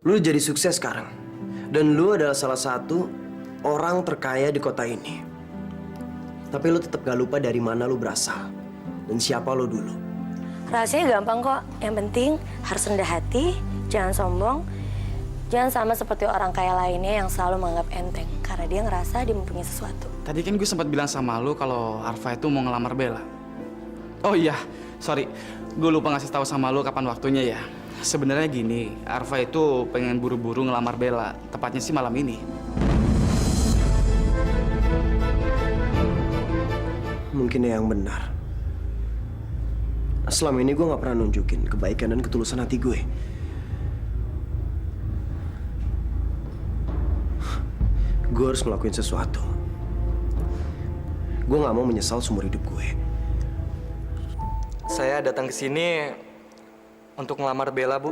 Lu jadi sukses sekarang. Dan lu adalah salah satu orang terkaya di kota ini. Tapi lu tetap gak lupa dari mana lu berasal. Dan siapa lu dulu. Rahasianya gampang kok. Yang penting harus rendah hati, jangan sombong. Jangan sama seperti orang kaya lainnya yang selalu menganggap enteng. Karena dia ngerasa dia mempunyai sesuatu. Tadi kan gue sempat bilang sama lu kalau Arfa itu mau ngelamar Bella. Oh iya, sorry. Gue lupa ngasih tahu sama lu kapan waktunya ya. Sebenarnya gini, Arfa itu pengen buru-buru ngelamar Bella. Tepatnya sih malam ini. Mungkin dia yang benar. Selama ini gue gak pernah nunjukin kebaikan dan ketulusan hati gue. Gue harus ngelakuin sesuatu. Gue gak mau menyesal seumur hidup gue. Saya datang ke sini untuk ngelamar Bella, Bu.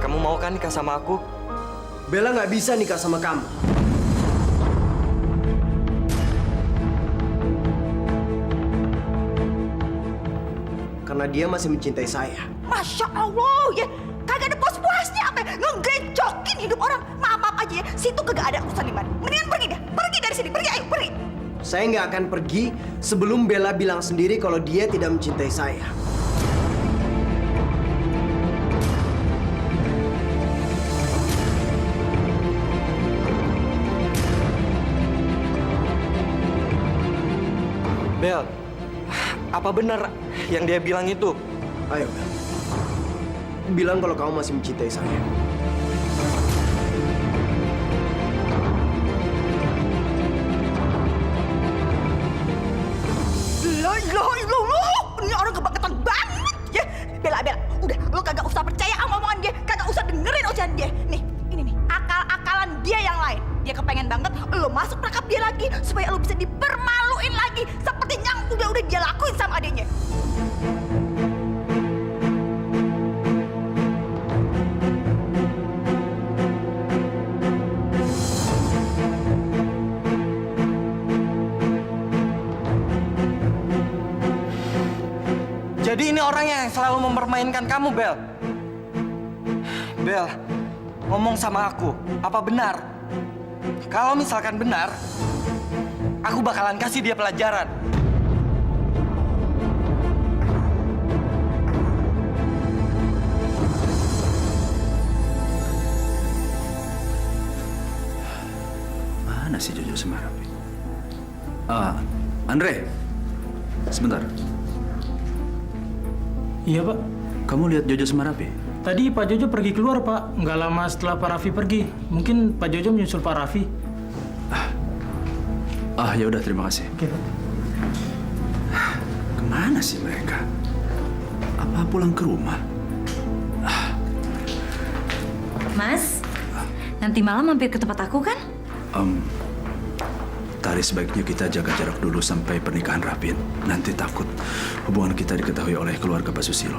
Kamu mau kan nikah sama aku? Bella gak bisa nikah sama kamu. Karena dia masih mencintai saya. Masya Allah, ya. Kagak ada puas-puasnya apa ngegecokin hidup orang. Maaf aja ya, situ kagak ada urusan di mana. Mendingan pergi deh, pergi dari sini, pergi, ayo, pergi. Saya nggak akan pergi sebelum Bella bilang sendiri kalau dia tidak mencintai saya. Bel, apa benar yang dia bilang itu? Ayo, Bella. Bilang kalau kamu masih mencintai saya. Loh, ini orang kebangetan banget ya. Bella, udah, lo kagak usah percaya sama omongan dia, kagak usah dengerin ocehan dia. Nih, ini nih, akal-akalan dia yang lain. Dia kepengen banget lo masuk perangkap dia lagi supaya lo bisa dipermaluin lagi seperti yang udah dia lakuin sama adiknya. Jadi ini orang yang selalu mempermainkan kamu, Bel. Bel, ngomong sama aku, apa benar? Kalau misalkan benar, aku bakalan kasih dia pelajaran. Mana si Jojo sama Rafi? Andre, sebentar. Iya, Pak. Kamu lihat Jojo sama Rafi? Tadi Pak Jojo pergi keluar, Pak. Nggak lama setelah Pak Raffi pergi. Mungkin Pak Jojo menyusul Pak Raffi. Ya udah, terima kasih. Oke, Pak. Kemana sih mereka? Apa pulang ke rumah? Mas, nanti malam mampir ke tempat aku kan? Tari sebaiknya kita jaga jarak dulu sampai pernikahan Rapin. Nanti takut hubungan kita diketahui oleh keluarga Pak Susilo.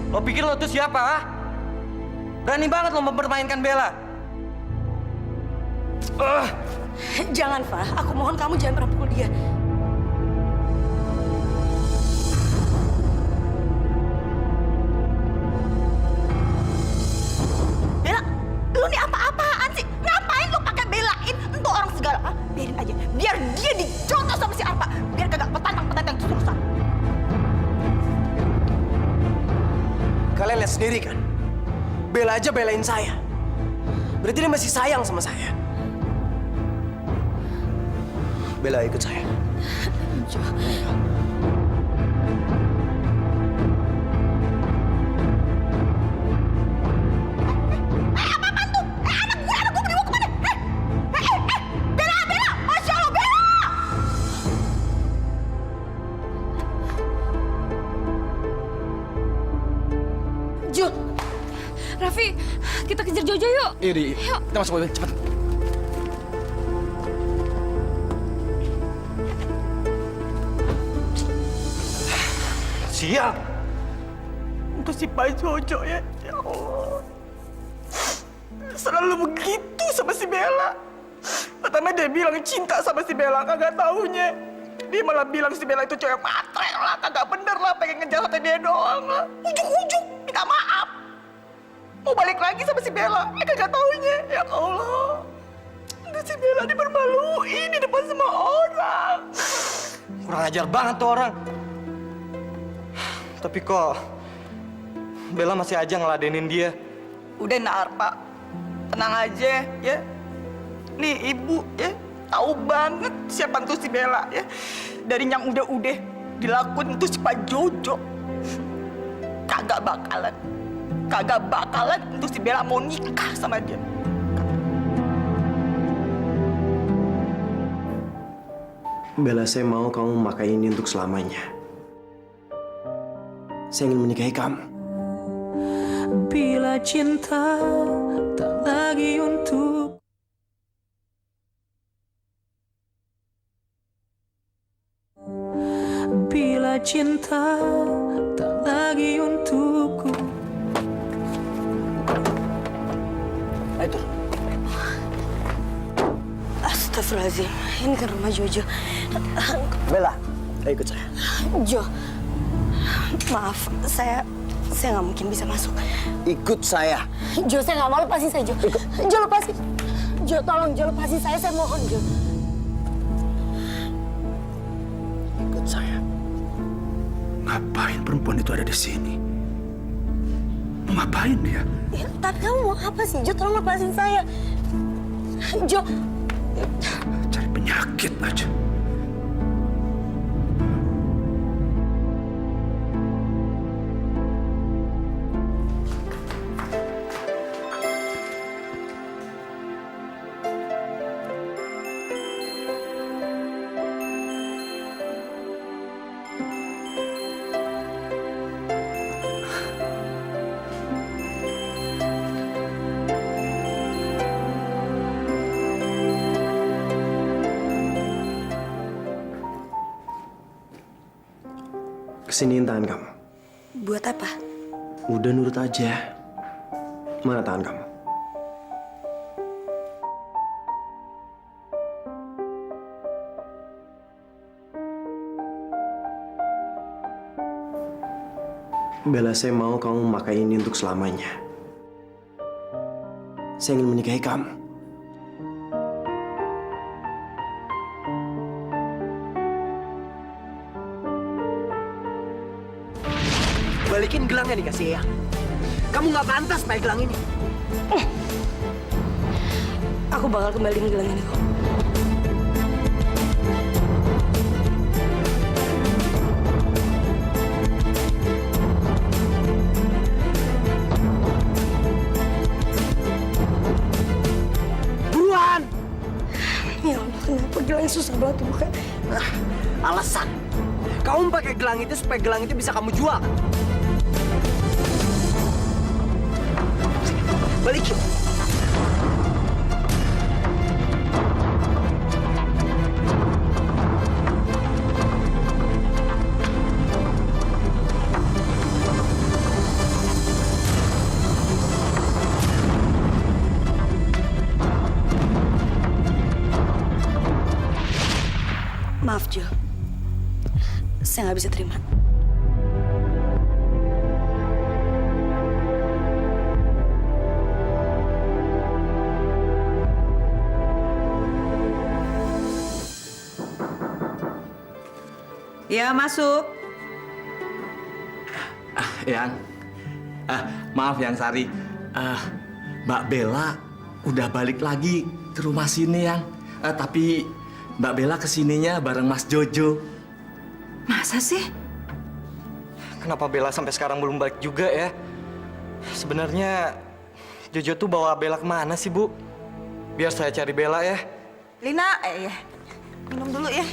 Lo pikir lo tuh siapa, ha? Berani banget lo mempermainkan Bella. Jangan, Fah. Aku mohon kamu jangan pernah pukul dia. Bella, lu nih apa-apaan sih? Ngapain lu pakai belain untuk orang segala? Ah, biarin aja, biar dia dicontoh sama si Arpa. Biar kagak petantang terus-terusan. Kalian lihat sendiri kan? Bella aja belain saya. Berarti dia masih sayang sama saya. Bella, ikut saya. Apaan tuh? Anak gue mau dibawa kemana? Bella, Masya Allah, Bella! Jo, Raffi, kita kejar Jojo yuk. Iya, kita masuk mobil, cepet. Sial. tuh si Pak Jojo ya. Ya Allah. Selalu begitu sama si Bella. Pertama dia bilang cinta sama si Bella, kagak taunya dia malah bilang si Bella itu cewek matre lah, kagak bener lah, pengen ngejahatin dia doang lah. Ujung-ujung minta maaf, mau balik lagi sama si Bella, kagak taunya. Ya Allah, itu si Bella dipermaluin di depan semua orang. Kurang ajar banget tuh orang. Tapi kok Bella masih aja ngeladenin dia. Udah Arpa, tenang aja ya. Nih ibu ya, tahu banget siapa tuh si Bella ya. Dari yang udah dilakuin tuh si Pak Jojo. Kagak bakalan tuh si Bella mau nikah sama dia. Bella, saya mau kamu memakai ini untuk selamanya. Saya ingin menikahi kamu. Bila cinta tak lagi untuk Bila cinta tak lagi untukku. Ayo turun. Astagfirullahaladzim, ini kan rumah Jojo. Bella, ayo ikut saya. Jo, maaf, saya nggak mungkin bisa masuk. Ikut saya. Jo, saya nggak mau, lepasin saya, Jo. Jo, lepasin. Jo, tolong, Jo, lepasin saya mohon, Jo. Ikut saya. Ngapain perempuan itu ada di sini? Mau ngapain dia? Ya, tapi kamu mau apa sih, Jo? Tolong lepasin saya. Jo. Cari penyakit aja. Kesiniin tangan kamu. Buat apa? Udah nurut aja. Mana tangan kamu? Bella, saya mau kamu memakai ini untuk selamanya. Saya ingin menikahi kamu. Balikin gelangnya dikasih ya. Kamu nggak pantas pakai gelang ini. Aku bakal kembaliin gelang ini kok. Buruan! Ya Allah, kenapa gelangnya susah banget dibuka? Alasan. Kamu pakai gelang itu supaya gelang itu bisa kamu jual. Balikin. Maaf, Jo. Saya nggak bisa terima. Ya, masuk. Yang, maaf Yang Sari. Mbak Bella udah balik lagi ke rumah sini Yang. Tapi Mbak Bella kesininya bareng Mas Jojo. Masa sih? Kenapa Bella sampai sekarang belum balik juga ya? Sebenarnya Jojo tuh bawa Bella kemana sih, Bu? Biar saya cari Bella ya. Lina, minum dulu ya.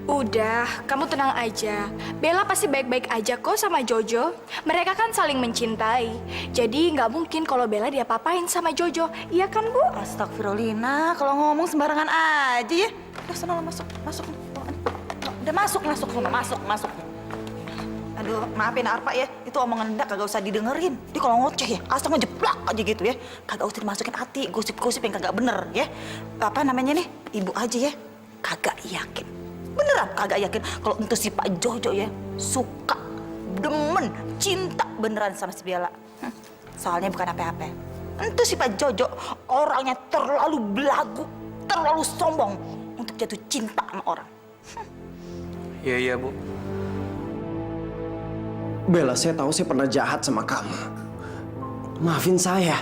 Udah, kamu tenang aja. Bella pasti baik-baik aja kok sama Jojo. Mereka kan saling mencintai. Jadi nggak mungkin kalau Bella diapa-apain sama Jojo. Iya kan, Bu? Astagfirullina, kalau ngomong sembarangan aja ya. Udah, sana masuk. Udah masuk. Aduh. Aduh, maafin Arfa ya. Itu omongan Nda kagak usah didengerin. Dia kalau ngoceh ya, asal ngejeplak aja gitu ya. Kagak usah dimasukin hati, gosip-gosip yang kagak bener ya. Apa namanya nih? Ibu aja ya. Kagak yakin. Beneran kagak yakin kalau untuk si Pak Jojo ya suka, demen, cinta beneran sama si Bella. Soalnya bukan apa-apa. Itu si Pak Jojo orangnya terlalu belagu, terlalu sombong untuk jatuh cinta sama orang. Iya, Bu. Bella, saya tahu saya pernah jahat sama kamu. Maafin saya.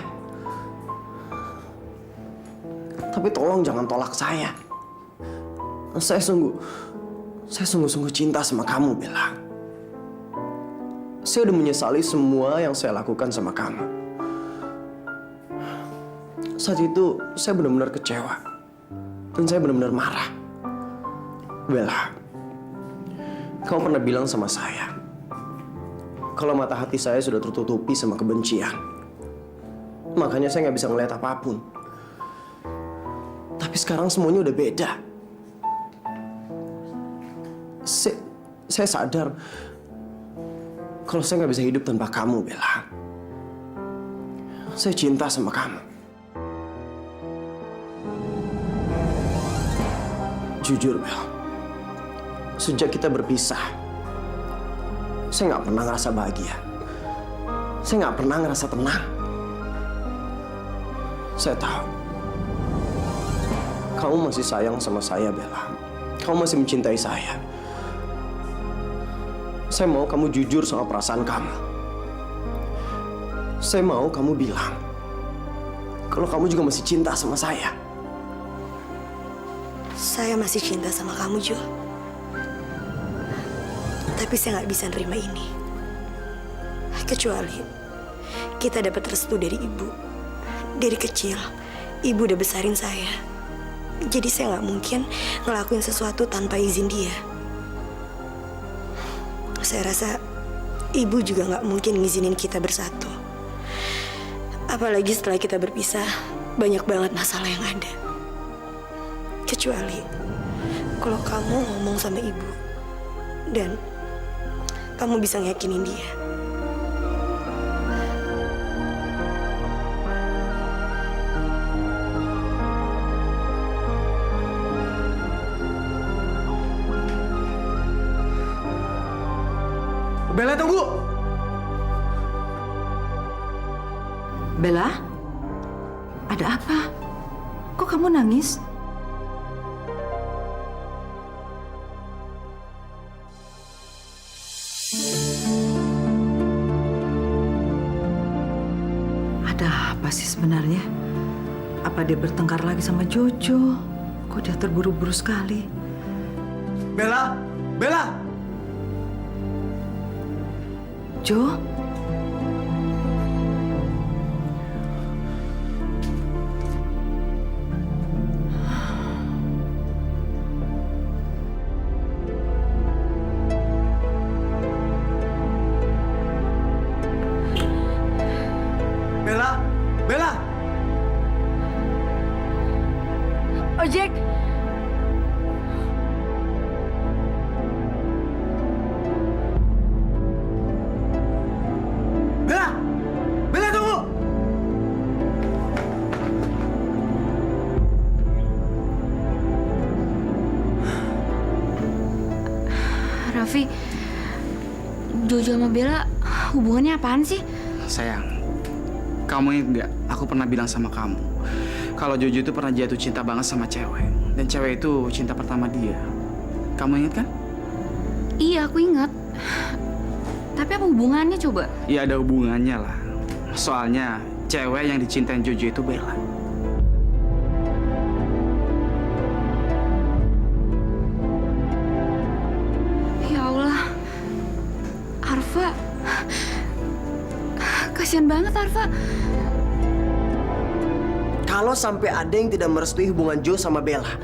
Tapi tolong jangan tolak saya. Saya sungguh-sungguh cinta sama kamu, Bella. Saya udah menyesali semua yang saya lakukan sama kamu. Saat itu, saya benar-benar kecewa. Dan saya benar-benar marah. Bella, kamu pernah bilang sama saya, kalau mata hati saya sudah tertutupi sama kebencian. Makanya saya nggak bisa ngeliat apapun. Tapi sekarang semuanya udah beda. Saya sadar kalau saya nggak bisa hidup tanpa kamu, Bella. Saya cinta sama kamu. Jujur, Bella, sejak kita berpisah, saya nggak pernah ngerasa bahagia. Saya nggak pernah ngerasa tenang. Saya tahu kamu masih sayang sama saya, Bella. Kamu masih mencintai saya. Saya mau kamu jujur sama perasaan kamu. Saya mau kamu bilang kalau kamu juga masih cinta sama saya. Saya masih cinta sama kamu, Jo. Tapi saya nggak bisa nerima ini. Kecuali kita dapat restu dari ibu. Dari kecil, ibu udah besarin saya. Jadi saya nggak mungkin ngelakuin sesuatu tanpa izin dia. Saya rasa ibu juga nggak mungkin ngizinin kita bersatu. Apalagi setelah kita berpisah, banyak banget masalah yang ada. Kecuali kalau kamu ngomong sama ibu dan kamu bisa ngeyakinin dia. Bella, tunggu! Bella? Ada apa? Kok kamu nangis? Ada apa sih sebenarnya? Apa dia bertengkar lagi sama Jojo? Kok dia terburu-buru sekali? Bella! Bella! Jo? Bella! Bella! Ojek! Bella! Bella, tunggu! Raffi, Jojo sama Bella hubungannya apaan sih? Sayang, kamu ingat nggak? Aku pernah bilang sama kamu kalau Jojo itu pernah jatuh cinta banget sama cewek. Dan cewek itu cinta pertama dia. Kamu ingat kan? Iya, aku ingat. Tapi apa hubungannya coba? Ya ada hubungannya lah. Soalnya cewek yang dicintain Jojo itu Bella. Ya Allah, Arfa, kasihan banget Arfa. Kalau sampai ada yang tidak merestui hubungan Joe sama Bella,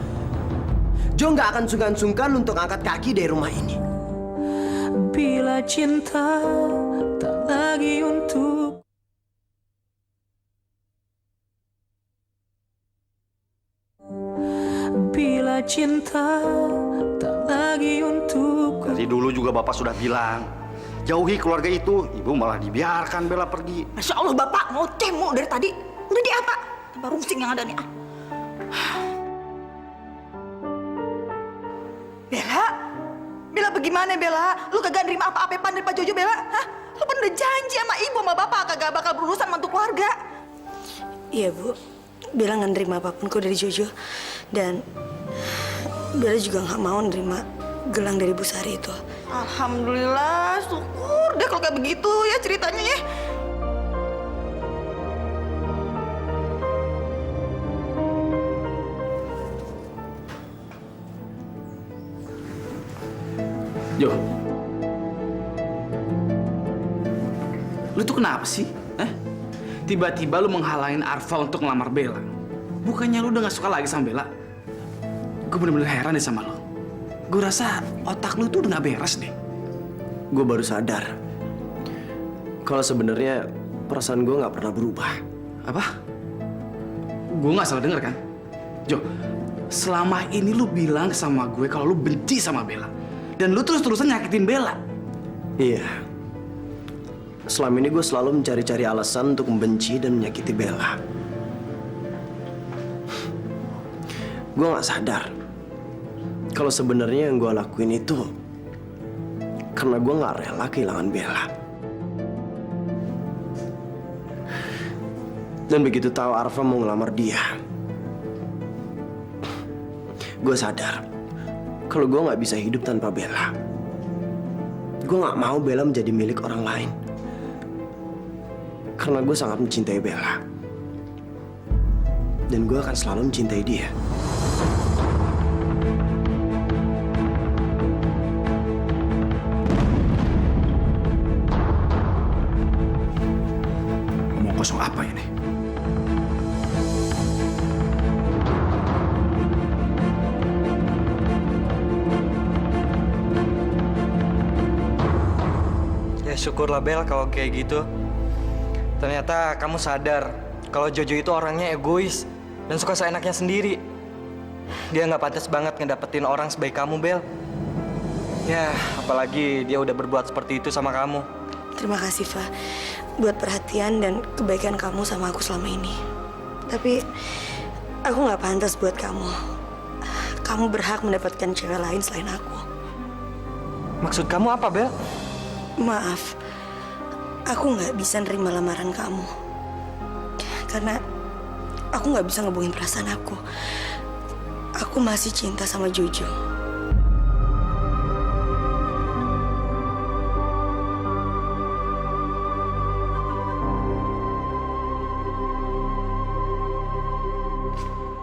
Joe nggak akan sungkan-sungkan untuk angkat kaki dari rumah ini. Bila cinta tak lagi untuk Bila cinta tak lagi untuk Dari dulu juga Bapak sudah bilang, jauhi keluarga itu. Ibu malah dibiarkan Bella pergi. Masya Allah, Bapak mau cemo dari tadi. Udah di apa? Tambah rungsing yang ada nih. Bella? Bella bagaimana, Bella? Lu kagak nerima apa-apa dari Pak Jojo, Bella? Hah? Lu kan udah janji sama ibu sama bapak kagak bakal berurusan mantu keluarga. Iya, Bu. Bella nggak nerima apapun kok dari Jojo. Dan Bella juga nggak mau nerima gelang dari Bu Sari itu. Alhamdulillah, syukur deh kalau kayak begitu ya ceritanya ya. Jo, lu tuh kenapa sih? Tiba-tiba lu menghalangin Arfa untuk ngelamar Bella. Bukannya lu udah gak suka lagi sama Bella? Gue bener-bener heran deh sama lu. Gue rasa otak lu tuh udah gak beres deh. Gue baru sadar kalau sebenarnya perasaan gue nggak pernah berubah. Apa? Gue gak salah denger kan? Jo, selama ini lu bilang sama gue kalau lu benci sama Bella. Dan lu terus-terusan nyakitin Bella. Iya. Selama ini gue selalu mencari-cari alasan untuk membenci dan menyakiti Bella. Gue nggak sadar kalau sebenarnya yang gue lakuin itu karena gue nggak rela kehilangan Bella. Dan begitu tahu Arfa mau ngelamar dia, gue sadar kalau gue nggak bisa hidup tanpa Bella. Gue nggak mau Bella menjadi milik orang lain. Karena gue sangat mencintai Bella. Dan gue akan selalu mencintai dia. Ngomong kosong apa ini? Ya syukurlah Bel kalau kayak gitu. Ternyata kamu sadar kalau Jojo itu orangnya egois dan suka seenaknya sendiri. Dia nggak pantas banget ngedapetin orang sebaik kamu, Bel. Ya, apalagi dia udah berbuat seperti itu sama kamu. Terima kasih, Fa, buat perhatian dan kebaikan kamu sama aku selama ini. Tapi aku nggak pantas buat kamu. Kamu berhak mendapatkan cewek lain selain aku. Maksud kamu apa, Bel? Maaf, aku nggak bisa nerima lamaran kamu. Karena aku nggak bisa ngebohongin perasaan aku. Aku masih cinta sama Jojo.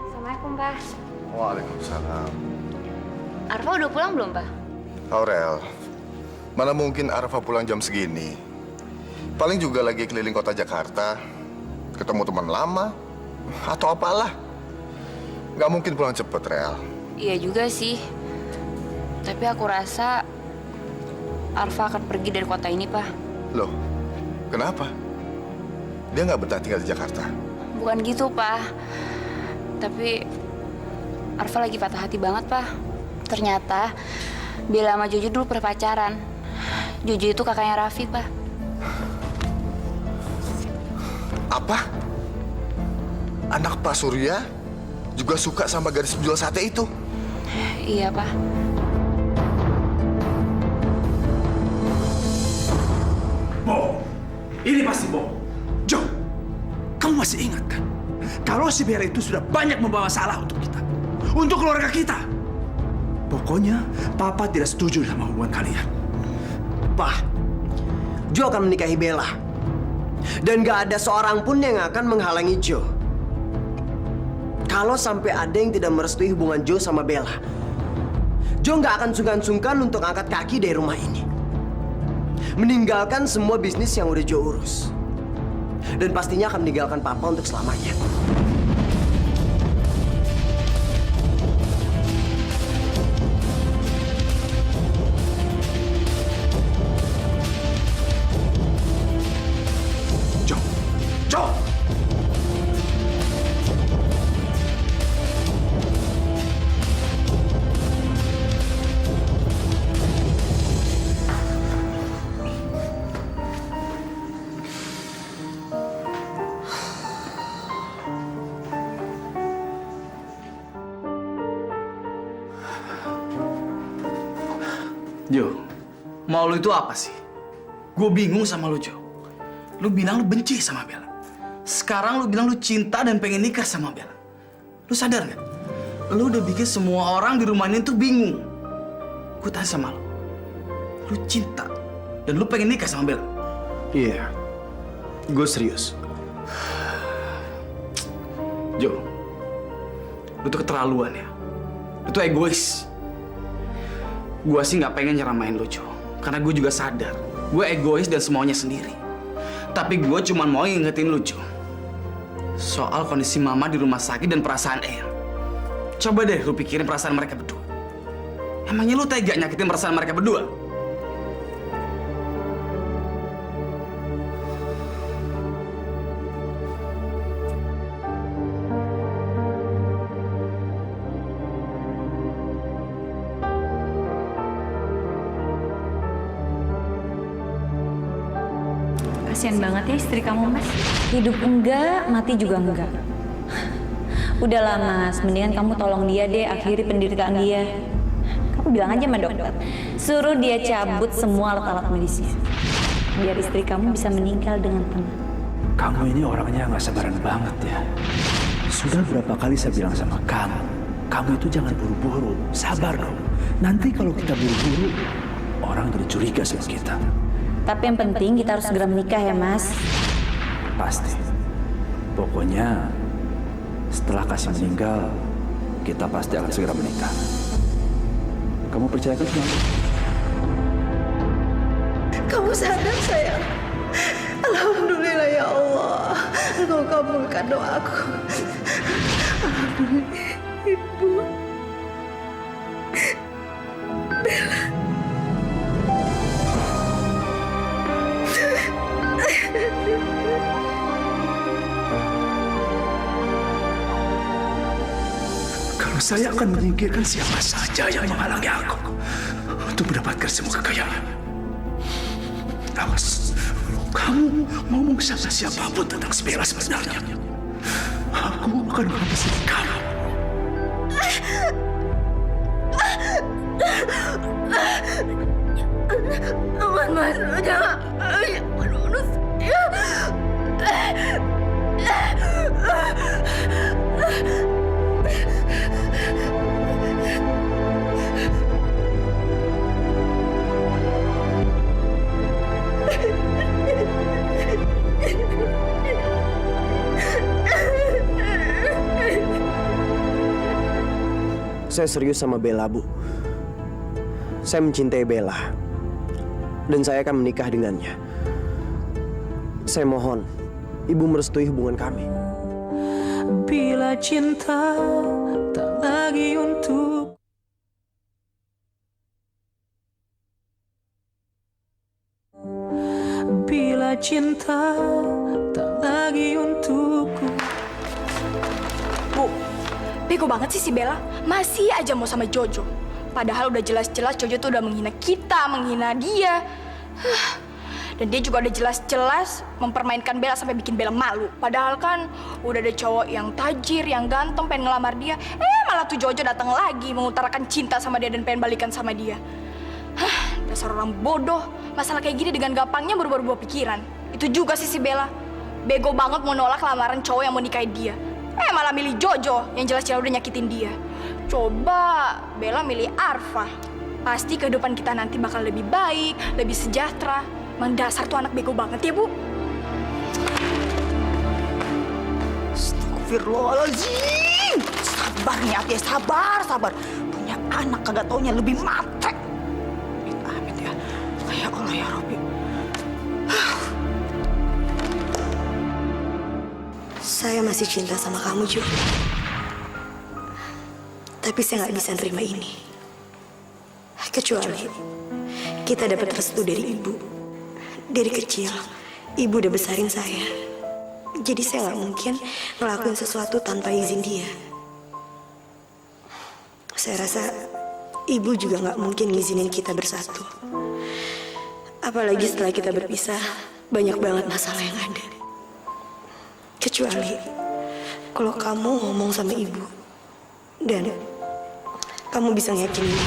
Assalamualaikum, Pak. Waalaikumsalam. Arfa udah pulang belum, Pak? Aurel, mana mungkin Arfa pulang jam segini? Paling juga lagi keliling kota Jakarta, ketemu teman lama, atau apalah. Gak mungkin pulang cepet, Rel. Iya juga sih. Tapi aku rasa Arfa akan pergi dari kota ini, Pak. Loh, kenapa? Dia nggak betah tinggal di Jakarta? Bukan gitu, Pak. Tapi Arfa lagi patah hati banget, Pak. Ternyata Bella sama Jojo dulu pernah pacaran. Jojo itu kakaknya Raffi, Pak. Apa? Anak Pak Surya juga suka sama gadis penjual sate itu? Iya, Pak. Bohong. Ini pasti bohong. Jo, kamu masih ingat kan? Kalau si Bella itu sudah banyak membawa masalah untuk kita. Untuk keluarga kita. Pokoknya, Papa tidak setuju sama hubungan kalian. Pak, Jo akan menikahi Bella. Dan gak ada seorang pun yang akan menghalangi Jo. Kalau sampai ada yang tidak merestui hubungan Jo sama Bella, Jo gak akan sungkan-sungkan untuk angkat kaki dari rumah ini. Meninggalkan semua bisnis yang udah Jo urus. Dan pastinya akan meninggalkan Papa untuk selamanya. Jo, mau lu itu apa sih? Gue bingung sama lu, Jo. Lu bilang lu benci sama Bella. Sekarang lu bilang lu cinta dan pengen nikah sama Bella. Lu sadar nggak? Lu udah bikin semua orang di rumah ini tuh bingung. Gue tanya sama lu. Lu cinta dan lu pengen nikah sama Bella. Iya, gue serius. Jo, lu tuh keterlaluan ya. Lu tuh egois. Gue sih nggak pengen nyeramain lu, Jo. Karena gue juga sadar, gue egois dan semuanya sendiri. Tapi gue cuma mau ngingetin lu, Jo. Soal kondisi Mama di rumah sakit dan perasaan Eyang. Coba deh lu pikirin perasaan mereka berdua. Emangnya lu tega nyakitin perasaan mereka berdua? Kasian banget ya istri kamu, Mas. Hidup enggak, mati juga enggak. Udahlah, Mas. Mendingan kamu tolong dia deh, akhiri penderitaan dia. Kamu bilang aja sama dokter. Suruh dia cabut semua alat-alat medisnya. Biar istri kamu bisa meninggal dengan tenang. Kamu ini orangnya nggak sabaran banget ya. Sudah berapa kali saya bilang sama kamu itu jangan buru-buru, sabar dong. Nanti kalau kita buru-buru, orang jadi curiga sama kita. Tapi yang penting kita harus segera menikah ya, Mas. Pasti. Pokoknya setelah Kasih meninggal, kita pasti akan segera menikah. Kamu percaya kan sama aku? Kamu sadar, sayang? Alhamdulillah ya Allah. Engkau kabulkan doaku. Alhamdulillah, Ibu. Bella. Kalau saya akan menyingkirkan siapa saja yang menghalangi aku untuk mendapatkan semua kekayaan. Awas, kamu ngomong sama siapapun tentang si Bella sebenarnya, aku akan menghabisi kamu. Mas, jangan. Saya serius sama Bella, Bu. Saya mencintai Bella. Dan saya akan menikah dengannya. Saya mohon, Ibu merestui hubungan kami. Bila cinta tak lagi untuk Bila cinta tak lagi untukku. Bu, bego banget sih si Bella. Masih aja mau sama Jojo. Padahal udah jelas-jelas Jojo tuh udah menghina kita, menghina dia. Dan dia juga udah jelas-jelas mempermainkan Bella sampai bikin Bella malu. Padahal kan udah ada cowok yang tajir, yang ganteng pengen ngelamar dia. Malah tuh Jojo datang lagi mengutarakan cinta sama dia dan pengen balikan sama dia. Dasar orang bodoh. Masalah kayak gini dengan gampangnya berubah-ubah pikiran. Itu juga sih si Bella. Bego banget mau nolak lamaran cowok yang mau nikahin dia. Malah milih Jojo yang jelas-jelas udah nyakitin dia. Coba Bella milih Arfa. Pasti kehidupan kita nanti bakal lebih baik, lebih sejahtera. Emang dasar tuh anak bego banget ya, Bu. Astagfirullahaladzim. Sabar nih, Ati. Sabar. Punya anak kagak taunya lebih matre. Amit ya. Ya Allah ya Rabbi. Saya masih cinta sama kamu, Jo. Tapi saya nggak bisa nerima ini. Kecuali kita dapat restu dari ibu. Dari kecil, ibu udah besarin saya. Jadi saya nggak mungkin ngelakuin sesuatu tanpa izin dia. Saya rasa ibu juga nggak mungkin ngizinin kita bersatu. Apalagi setelah kita berpisah, banyak banget masalah yang ada. Kecuali kalau kamu ngomong sama ibu dan kamu bisa ngeyakinin.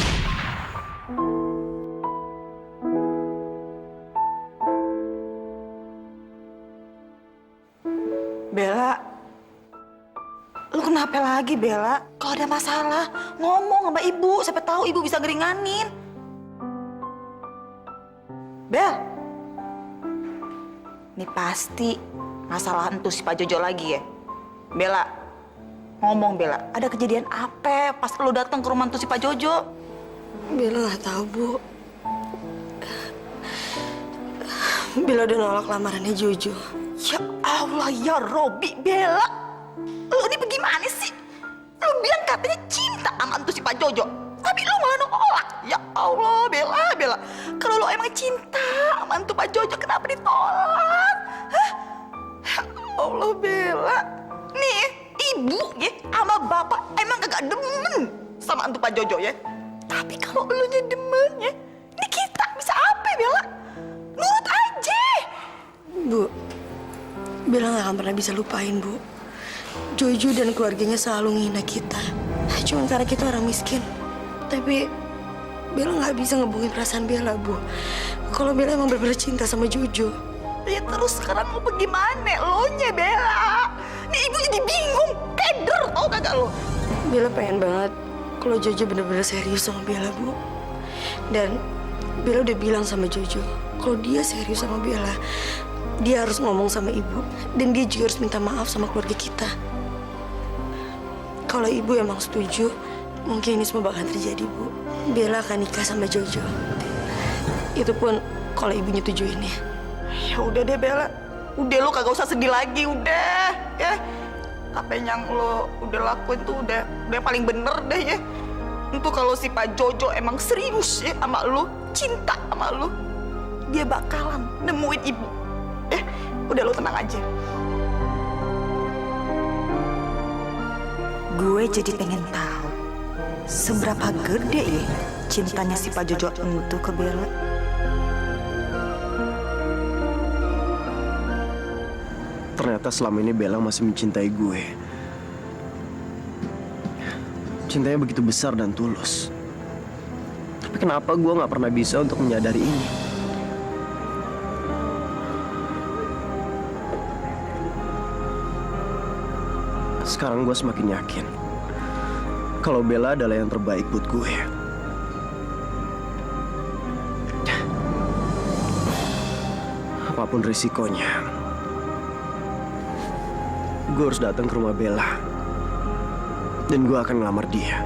lagi, Bella. Kalau ada masalah, ngomong sama ibu. Siapa tahu ibu bisa ngeringanin. Bel, ini pasti masalah entus si Pak Jojo lagi ya. Bella, ngomong Bella, ada kejadian apa pas lo datang ke rumah entus si Pak Jojo? Bella nggak tahu, Bu. Bella udah nolak lamarannya Jojo. Ya Allah, ya Robi, Bella. Lo ini bagaimana sih? Lo bilang katanya cinta sama entus si Pak Jojo. Tapi lo malah nolak. Ya Allah, Bella. Kalau lo emang cinta sama entus Pak Jojo, kenapa ditolak? Hah? Ya Allah, Bella. Nih, ibu ya sama bapak emang kagak demen sama entus Pak Jojo ya. Tapi kalau lo nya demen ya, ini kita bisa apa, Bella? Nurut aja. Bu, Bella nggak akan pernah bisa lupain, Bu. Jojo dan keluarganya selalu menghina kita. Cuma karena kita orang miskin. Tapi Bella nggak bisa ngebungin perasaan Bella, Bu. Kalau Bella emang benar-benar cinta sama Jojo. Ya terus sekarang mau bagaimana lo nya, Bella? Nih ibu jadi bingung, keder tau kagak lo? Bella pengen banget kalau Jojo benar-benar serius sama Bella, Bu. Dan Bella udah bilang sama Jojo, kalau dia serius sama Bella, dia harus ngomong sama ibu. Dan dia juga harus minta maaf sama keluarga kita. Kalau ibu emang setuju, mungkin ini semua bakal terjadi, Bu. Bella akan nikah sama Jojo. Itu pun kalau ibu nyetujuin ya. Ya udah deh, Bella. Udah lo kagak usah sedih lagi, udah. Ya. Apa yang lo udah lakuin tuh udah paling bener deh ya. Itu kalau si Pak Jojo emang serius ya sama lo, cinta sama lo, dia bakalan nemuin ibu. Udah lo tenang aja. Gue jadi pengen tahu seberapa gede ya cintanya si Pak Jojo untuk ke Bella. Ternyata selama ini Bella masih mencintai gue. Cintanya begitu besar dan tulus. Tapi kenapa gue nggak pernah bisa untuk menyadari ini? Sekarang gue semakin yakin kalau Bella adalah yang terbaik buat gue. Apapun risikonya, gue harus datang ke rumah Bella. Dan gue akan ngelamar dia.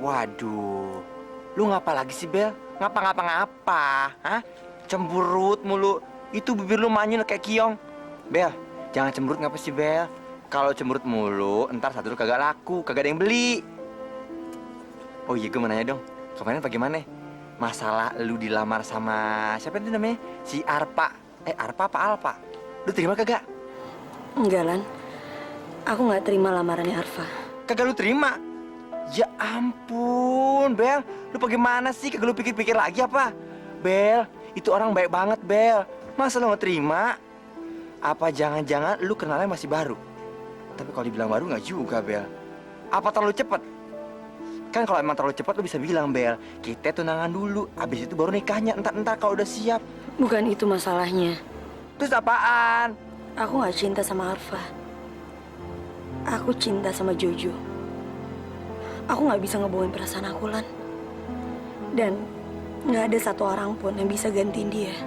Waduh, lu ngapa lagi sih, Bel? Ngapa-ngapa? Hah? Cemberut mulu. Itu bibir lu manyun kayak kiong. Bel, jangan cemberut ngapa sih, Bel? Kalau cemberut mulu, ntar satu lu kagak laku, kagak ada yang beli. Oh iya, gue mau nanya dong. Kemarin bagaimana? Masalah lu dilamar sama siapa itu namanya? Si Arpa. Arpa apa Alpa? Lu terima kagak? Enggak, Lan. Aku nggak terima lamarannya Arfa. Kagak lu terima? Ya ampun, Bel. Lu bagaimana sih? Kagak lu pikir-pikir lagi apa? Bel, itu orang baik banget, Bel. Masa lu nggak terima? Apa jangan-jangan lu kenalnya masih baru? Tapi kalau dibilang baru nggak juga, Bel. Apa terlalu cepet? Kan kalau emang terlalu cepet lu bisa bilang, Bel, kita tunangan dulu. Abis itu baru nikahnya, entar kalau udah siap. Bukan itu masalahnya. Terus apaan? Aku nggak cinta sama Arfa. Aku cinta sama Jojo. Aku nggak bisa ngebohongin perasaan aku, Lan. Dan nggak ada satu orang pun yang bisa gantiin dia.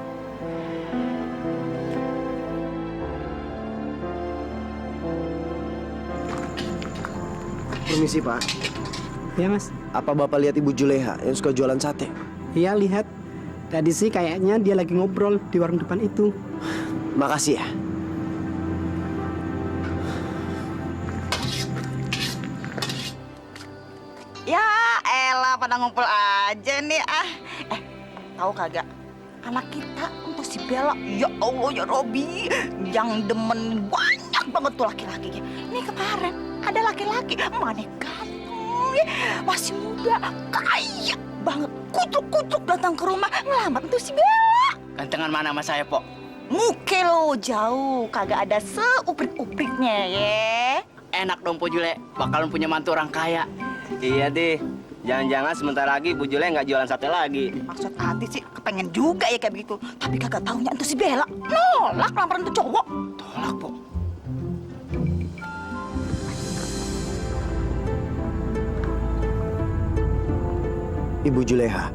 Permisi, Pak. Ya, Mas. Apa Bapak lihat Ibu Juleha yang suka jualan sate? Iya, lihat. Tadi sih kayaknya dia lagi ngobrol di warung depan itu. Makasih ya. Ya elah pada ngumpul aja nih tahu kagak? Anak kita untuk si Bella, ya Allah ya Robi, yang demen banyak banget tuh laki-lakinya. Nih kemarin ada laki-laki mana ganteng, masih muda, kaya banget, kucuk-kucuk datang ke rumah ngelamar untuk si Bella. Gantengan mana sama saya, Pok? Muke lo jauh, kagak ada seuprit-upritnya ya. Enak dong Bu Jule, bakalan punya mantu orang kaya. Iya deh, jangan-jangan sebentar lagi Bu Jule nggak jualan sate lagi. Maksud Ati sih kepengen juga ya kayak begitu. Tapi kagak taunya itu si Bella nolak lamaran tuh cowok. Tolak, Po. Ibu Juleha.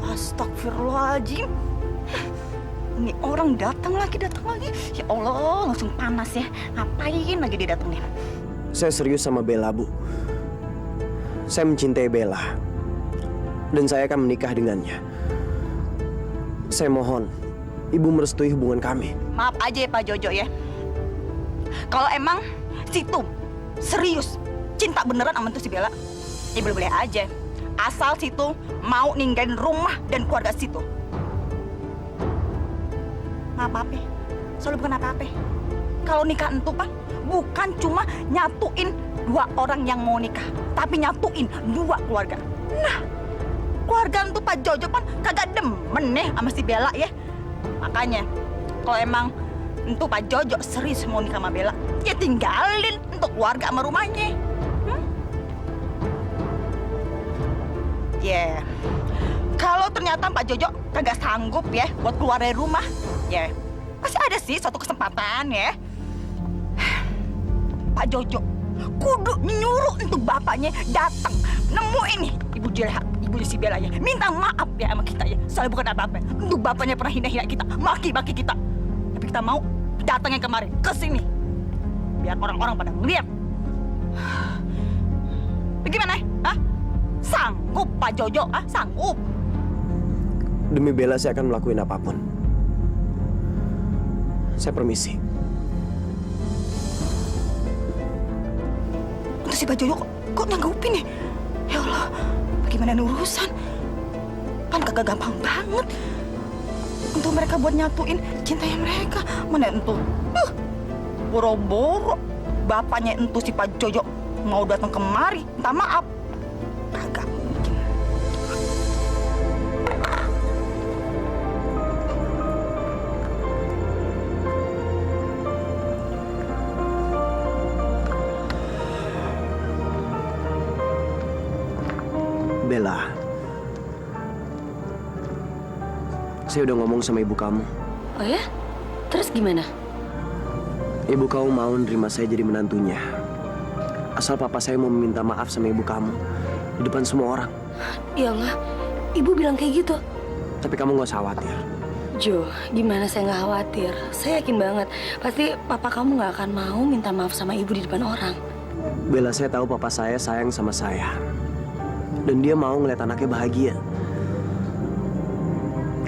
Astagfirullahaladzim. Ini orang datang lagi. Ya Allah, langsung panas ya. Ngapain lagi dia datang nih? Saya serius sama Bella, Bu. Saya mencintai Bella. Dan saya akan menikah dengannya. Saya mohon, Ibu merestui hubungan kami. Maaf aja ya Pak Jojo ya. Kalau emang situ serius cinta beneran sama tuh si Bella, ya boleh-boleh aja. Asal situ mau ninggalin rumah dan keluarga situ. Nggak apa-apa. Soalnya bukan apa-apa. Kalau nikah entu Pak, bukan cuma nyatuin dua orang yang mau nikah, tapi nyatuin dua keluarga. Nah, keluarga entu Pak Jojo kan kagak demen nih sama si Bella ya. Makanya, kalau emang entu Pak Jojo serius mau nikah sama Bella, ya tinggalin untuk keluarga sama rumahnya. Ya, kalau ternyata Pak Jojo kagak sanggup ya buat keluar dari rumah, ya pasti ada sih suatu kesempatan ya. Pak Jojo kudu nyuruh untuk bapaknya datang nemuin nih Ibu Juleha, Ibu si Bella ya, minta maaf ya sama kita ya. Soalnya bukan apa-apa, untuk bapaknya pernah hina-hina kita, maki-maki kita. Tapi kita mau datangnya kemari ke sini biar orang-orang pada ngeliat. Bagaimana? Hah? Sanggup Pak Jojo? Ah, sanggup? Demi Bella saya akan melakukan apapun. Saya permisi. Untuk si Pak Jojo kok nanggupin nih? Ya Allah, bagaimana ini urusan? Kan kagak gampang banget untuk mereka buat nyatuin cintanya mereka. Mana entu? Boro-boro bapaknya entu si Pak Jojo mau datang kemari, minta maaf. Kagak mungkin. Bella, saya udah ngomong sama ibu kamu. Oh ya? Terus gimana? Ibu kamu mau nerima saya jadi menantunya. Asal papa saya mau meminta maaf sama ibu kamu di depan semua orang. Ya Allah, ibu bilang kayak gitu. Tapi kamu gak usah khawatir. Jo, gimana saya nggak khawatir? Saya yakin banget, pasti papa kamu nggak akan mau minta maaf sama ibu di depan orang. Bella, saya tahu papa saya sayang sama saya. Dan dia mau ngeliat anaknya bahagia.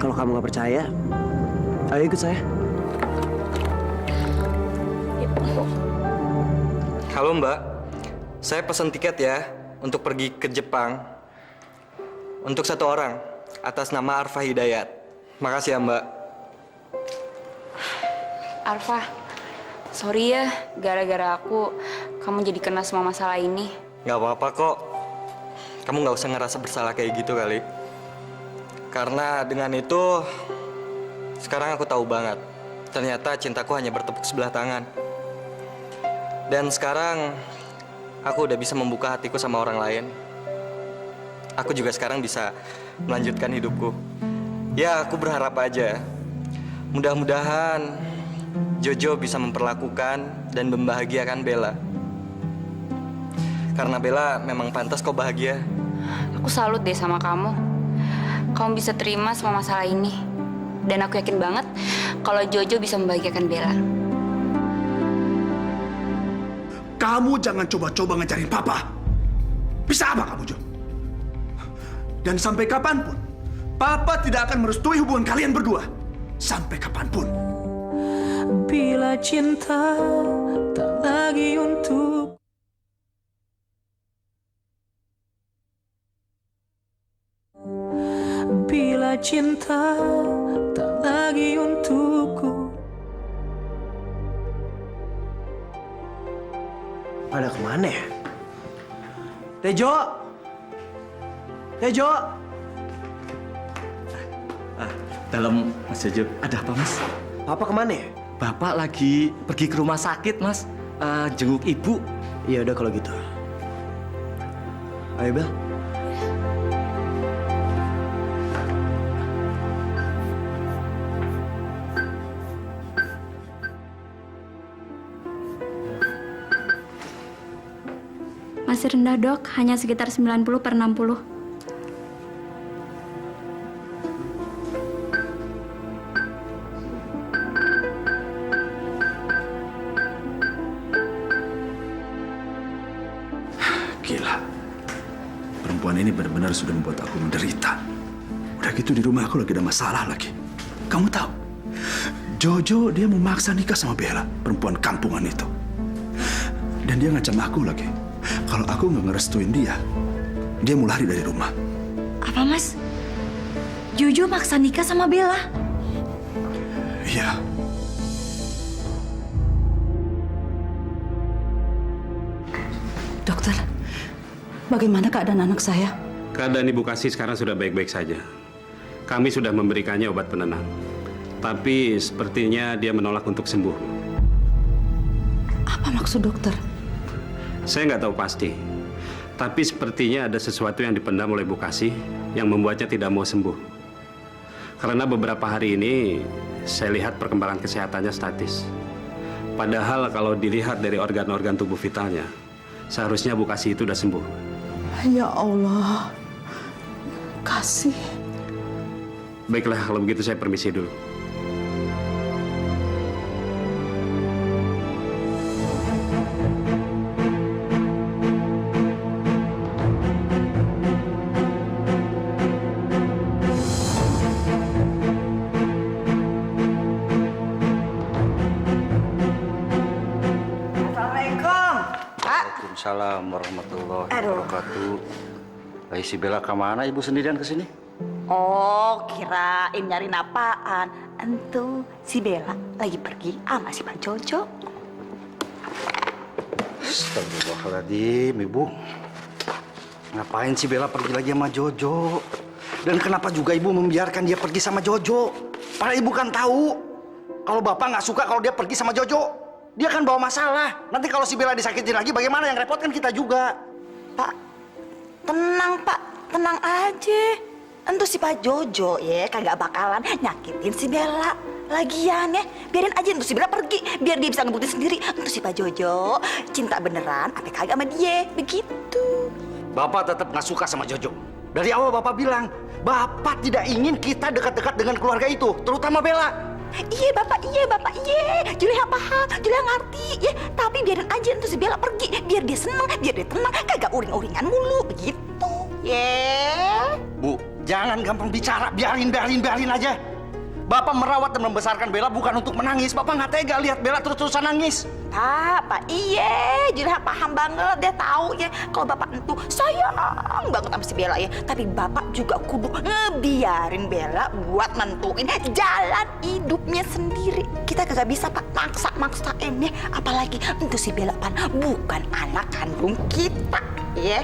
Kalau kamu nggak percaya, ayo ikut saya. Halo Mbak, saya pesan tiket ya untuk pergi ke Jepang. Untuk satu orang, atas nama Arfa Hidayat. Makasih ya Mbak. Arfa, sorry ya, gara-gara aku kamu jadi kena semua masalah ini. Gak apa-apa kok. Kamu gak usah ngerasa bersalah kayak gitu kali. Karena dengan itu, sekarang aku tahu banget. Ternyata cintaku hanya bertepuk sebelah tangan. Dan sekarang, aku udah bisa membuka hatiku sama orang lain. Aku juga sekarang bisa melanjutkan hidupku. Ya, aku berharap aja. Mudah-mudahan Jojo bisa memperlakukan dan membahagiakan Bella. Karena Bella memang pantas kok bahagia. Aku salut deh sama kamu. Kamu bisa terima semua masalah ini. Dan aku yakin banget kalau Jojo bisa membahagiakan Bella. Kamu jangan coba-coba ngejarin papa. Bisa apa kamu, Jo? Dan sampai kapanpun, papa tidak akan merestui hubungan kalian berdua. Sampai kapanpun. Bila cinta tak lagi untuk bila cinta tak lagi untukku. Pada kemana ya? Tejo! Tejo! Dalam Mas Jojo, ada apa Mas? Papa kemana ya? Bapak lagi pergi ke rumah sakit, Mas. Jenguk ibu. Ya udah kalau gitu. Ayo, Bel. Masih rendah dok, hanya sekitar 90/60. Gila. Perempuan ini benar-benar sudah membuat aku menderita. Udah gitu di rumah aku lagi ada masalah lagi. Kamu tahu, Jojo dia memaksa nikah sama Bella, perempuan kampungan itu. Dan dia ngancam aku lagi. Kalau aku nggak ngerestuin dia mau lari dari rumah. Apa mas? Jojo maksa nikah sama Bella? Iya. Dokter, bagaimana keadaan anak saya? Keadaan Ibu Kasih sekarang sudah baik-baik saja. Kami sudah memberikannya obat penenang. Tapi sepertinya dia menolak untuk sembuh. Apa maksud dokter? Saya nggak tahu pasti. Tapi sepertinya ada sesuatu yang dipendam oleh Bu Kasih yang membuatnya tidak mau sembuh. Karena beberapa hari ini saya lihat perkembangan kesehatannya statis. Padahal kalau dilihat dari organ-organ tubuh vitalnya, seharusnya Bu Kasih itu udah sembuh. Ya Allah, Kasih. Baiklah, kalau begitu saya permisi dulu. Assalamualaikum. Pak. Waalaikumsalam warahmatullahi Aduh. wabarakatuh. Lagi si Bella kemana ibu sendirian kesini? Oh, kirain nyariin apaan. Entu si Bella lagi pergi sama si Pak Jojo. Astagfirullahaladzim, ibu. Ngapain si Bella pergi lagi sama Jojo? Dan kenapa juga ibu membiarkan dia pergi sama Jojo? Padahal ibu kan tahu kalau bapak nggak suka kalau dia pergi sama Jojo. Dia kan bawa masalah. Nanti kalau si Bella disakitin lagi, bagaimana? Yang repot kan kita juga. Pak, tenang Pak, tenang aja. Entu si Pak Jojo ya kagak bakalan nyakitin si Bella. Lagian ya, biarin aja entu si Bella pergi, biar dia bisa ngebuktiin sendiri. Entu si Pak Jojo cinta beneran, apa kagak sama dia, begitu. Bapak tetap nggak suka sama Jojo. Dari awal bapak bilang, bapak tidak ingin kita dekat-dekat dengan keluarga itu, terutama Bella. Iya bapak, Juleha paham, Juleha ngerti ya. Tapi biarin aja entu si Bella pergi, biar dia seneng, biar dia tenang, kagak uring-uringan mulu, begitu. Ya. Bu, jangan gampang bicara, biarin aja. Bapak merawat dan membesarkan Bella bukan untuk menangis. Bapak nggak tega lihat Bella terus-terusan nangis. Pak, iya, Juleha paham banget, dia tahu ya kalau bapak entu sayang banget sama si Bella ya. Tapi bapak juga kudu ngebiarin Bella buat nentuin jalan hidupnya sendiri. Kita kagak bisa Pak maksain ya, apalagi entu si Bella pan bukan anak kandung kita ya.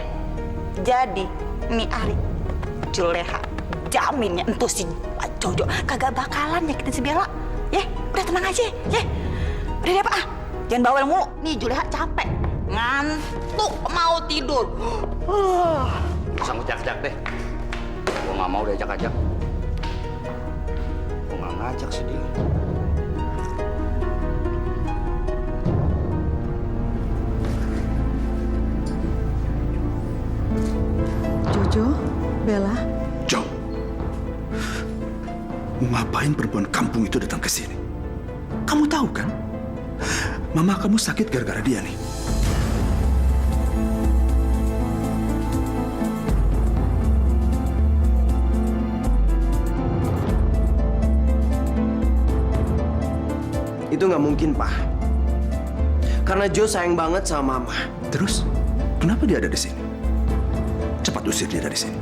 Jadi nih Ari, Juleha jaminnya entu si Pak Jojo kagak bakalan nyakitin si Bella. Ya, udah tenang aja ya. Udah deh Pak. Jangan bawel mulu. Nih Juleha capek. Ngantuk mau tidur. Gak usah ngejak-jak deh. Gua nggak mau diajak-ajak. Gua nggak ngajak sih dia. Jojo, Bella. Jo, ngapain perempuan kampung itu datang ke sini? Kamu tahu kan? Mama kamu sakit gara-gara dia nih. Itu nggak mungkin, Pak. Karena Jo sayang banget sama Mama. Terus, kenapa dia ada di sini? Cepat usir dia dari sini.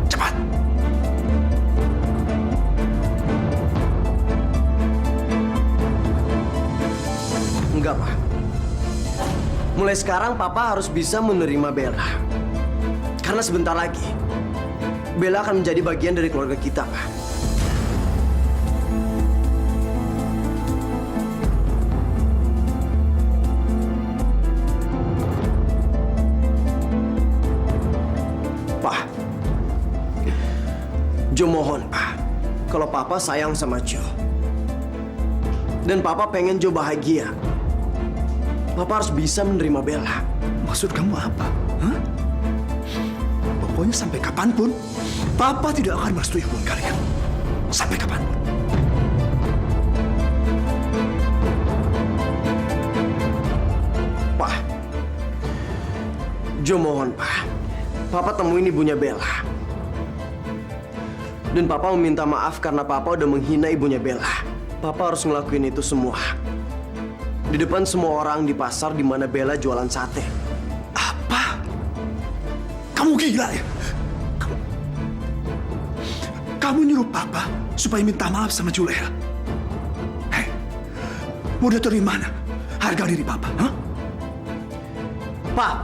Cepat. Enggak, Pak. Mulai sekarang Papa harus bisa menerima Bella. Karena sebentar lagi, Bella akan menjadi bagian dari keluarga kita, Pak. Jo mohon, Pak. Kalau Papa sayang sama Jo. Dan Papa pengen Jo bahagia. Papa harus bisa menerima Bella. Maksud kamu apa? Hah? Pokoknya sampai kapanpun, Papa tidak akan merestui hubungan kalian. Sampai kapanpun. Pak, Jo mohon, Pak. Papa temuin ibunya Bella. Dan Papa meminta maaf karena Papa udah menghina ibunya Bella. Papa harus ngelakuin itu semua. Di depan semua orang di pasar di mana Bella jualan sate. Apa? Kamu gila ya? Kamu nyuruh Papa supaya minta maaf sama Juleha. Hei, mau dia dari mana harga diri Papa? Hah? Pak,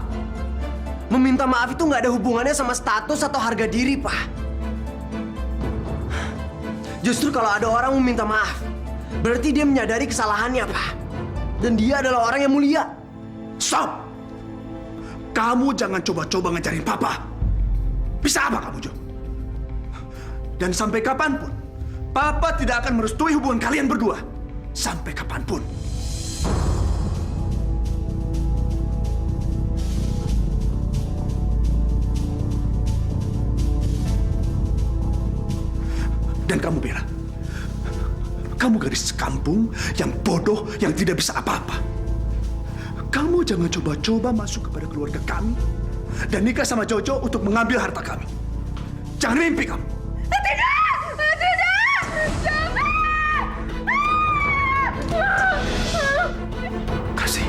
meminta maaf itu nggak ada hubungannya sama status atau harga diri, Pak. Justru kalau ada orang meminta maaf, berarti dia menyadari kesalahannya, Pak. Dan dia adalah orang yang mulia. Stop! Kamu jangan coba-coba ngejarin Papa. Bisa apa kamu, Jo? Dan sampai kapanpun, Papa tidak akan merestui hubungan kalian berdua. Sampai kapanpun. Dan kamu, Bella, kamu gadis sekampung yang bodoh, yang tidak bisa apa-apa. Kamu jangan coba-coba masuk kepada keluarga kami dan nikah sama Jojo untuk mengambil harta kami. Jangan mimpi kamu. Kasih.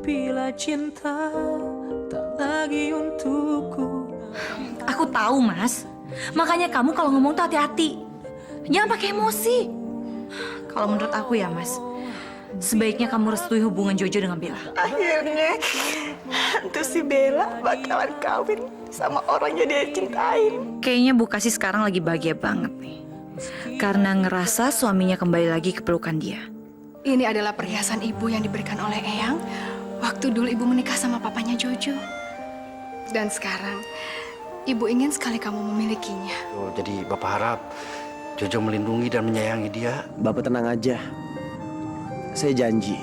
Bila cinta tak lagi untukku. Aku tahu, Mas. Makanya kamu kalau ngomong tuh hati-hati. Jangan pakai emosi. Kalau menurut aku ya, Mas, sebaiknya kamu restui hubungan Jojo dengan Bella. Akhirnya, tuh si Bella bakalan kawin sama orang yang dia cintain. Kayaknya Bu Kasih sekarang lagi bahagia banget nih. Karena ngerasa suaminya kembali lagi ke pelukan dia. Ini adalah perhiasan ibu yang diberikan oleh Eyang waktu dulu ibu menikah sama papanya Jojo. Dan sekarang, ibu ingin sekali kamu memilikinya. Oh, jadi Bapak harap Jojo melindungi dan menyayangi dia. Bapak tenang aja. Saya janji,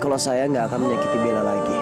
kalau saya nggak akan menyakiti Bella lagi.